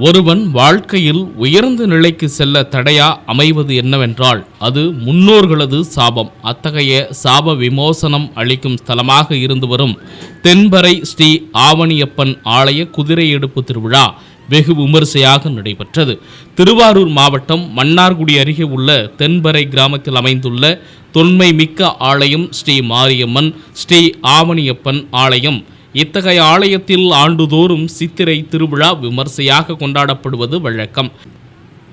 ஒருவன் வாழ்க்கையில் உயர்ந்த நிலைக்கு செல்ல தடையா அமைவது என்னவென்றால் அது முன்னோர்களது சாபம். அத்தகைய சாப விமோசனம் அளிக்கும் ஸ்தலமாக இருந்து வரும் தென்பறை ஸ்ரீ ஆவணியப்பன் ஆலய குதிரை எடுப்பு திருவிழா வெகு விமரிசையாக நடைபெற்றது. திருவாரூர் மாவட்டம் மன்னார்குடி அருகே உள்ள தென்பறை கிராமத்தில் அமைந்துள்ள தொன்மை மிக்க ஆலயம் ஸ்ரீ மாரியம்மன் ஸ்ரீ ஆவணியப்பன் ஆலயம். இத்தகைய ஆலயத்தில் ஆண்டுதோறும் சித்திரை திருவிழா விமர்சையாக கொண்டாடப்படுவது வழக்கம்.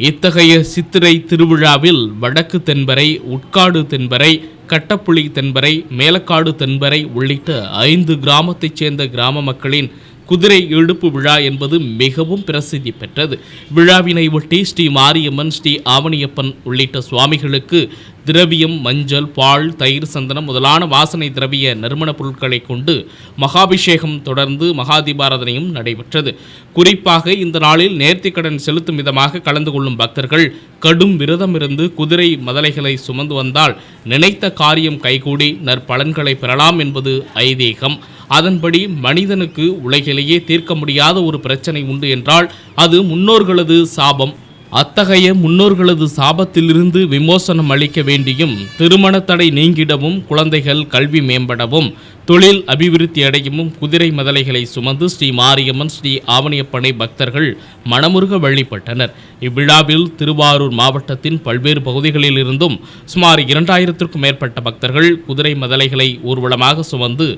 இத்தகைய சித்திரை திருவிழாவில் வடக்கு தென்பறை, உட்காடு தென்பறை, கட்டப்புளி தென்பறை, மேலக்காடு தென்பறை உள்ளிட்ட 5 கிராமத்தைச் சேர்ந்த கிராம மக்களின் குதிரை எழுப்பு விழா என்பது மிகவும் பிரசித்தி பெற்றது. விழாவினை ஒட்டி ஸ்ரீ மாரியம்மன், ஸ்ரீ ஆவணியப்பன் உள்ளிட்ட சுவாமிகளுக்கு திரவியம், மஞ்சள், பால், தயிர், சந்தனம் முதலான வாசனை திரவிய நறுமண பொருட்களை கொண்டு மகாபிஷேகம் தொடர்ந்து மகாதீபாராதனையும் நடைபெற்றது. குறிப்பாக இந்த நாளில் நேர்த்திக்கடன் செலுத்தும் விதமாக கலந்து கொள்ளும் பக்தர்கள் கடும் விரதம் இருந்து குதிரை மதலைகளை சுமந்து வந்தால் நினைத்த காரியம் கைகூடி நற்பலன்களை பெறலாம் என்பது ஐதீகம். அதன்படி மனிதனுக்கு உலகிலேயே தீர்க்க முடியாத ஒரு பிரச்சனை உண்டு என்றால் அது முன்னோர்களது சாபம். அத்தகைய முன்னோர்களது சாபத்திலிருந்து விமோசனம் அளிக்க வேண்டியும், திருமண தடை நீங்கிடவும், குழந்தைகள் கல்வி மேம்படவும், தொழில் அபிவிருத்தி அடையவும் குதிரை மதலைகளை சுமந்து ஸ்ரீ மாரியம்மன், ஸ்ரீ ஆவணியப்பனை பக்தர்கள் மனமுருக வழிபட்டனர். இவ்விழாவில் திருவாரூர் மாவட்டத்தின் பல்வேறு பகுதிகளில் இருந்தும் சுமார் 2000க்கும் மேற்பட்ட பக்தர்கள் குதிரை மதலைகளை ஊர்வலமாக சுமந்து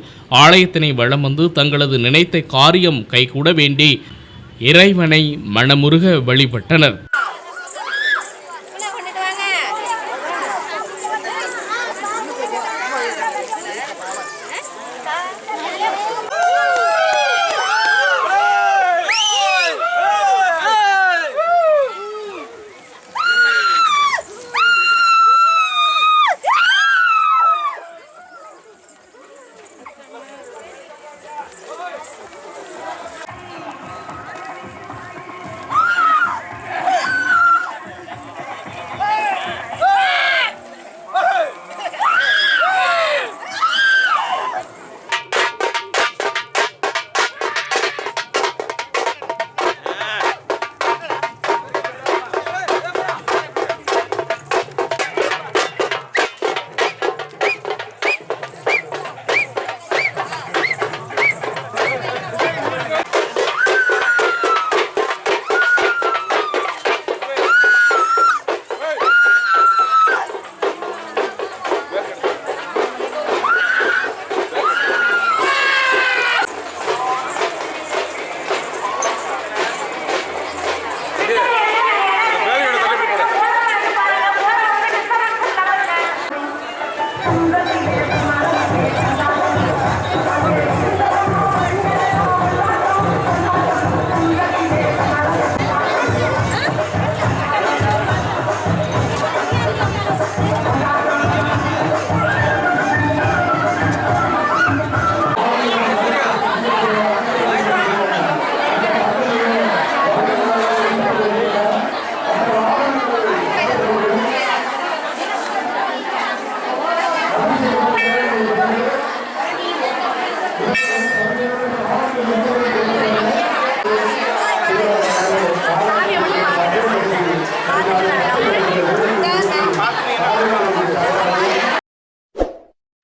ஆலயத்தினை வலம் வந்து தங்களது நினைத்த காரியம் கைகூட வேண்டி இறைவனை மனமுருக வழிபட்டனர்.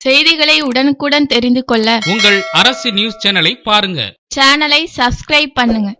செய்திகளை உடனுக்குடன் தெரிந்து கொள்ள உங்கள் அரசு நியூஸ் சேனலை பாருங்க. சேனலை சப்ஸ்கிரைப் பண்ணுங்க.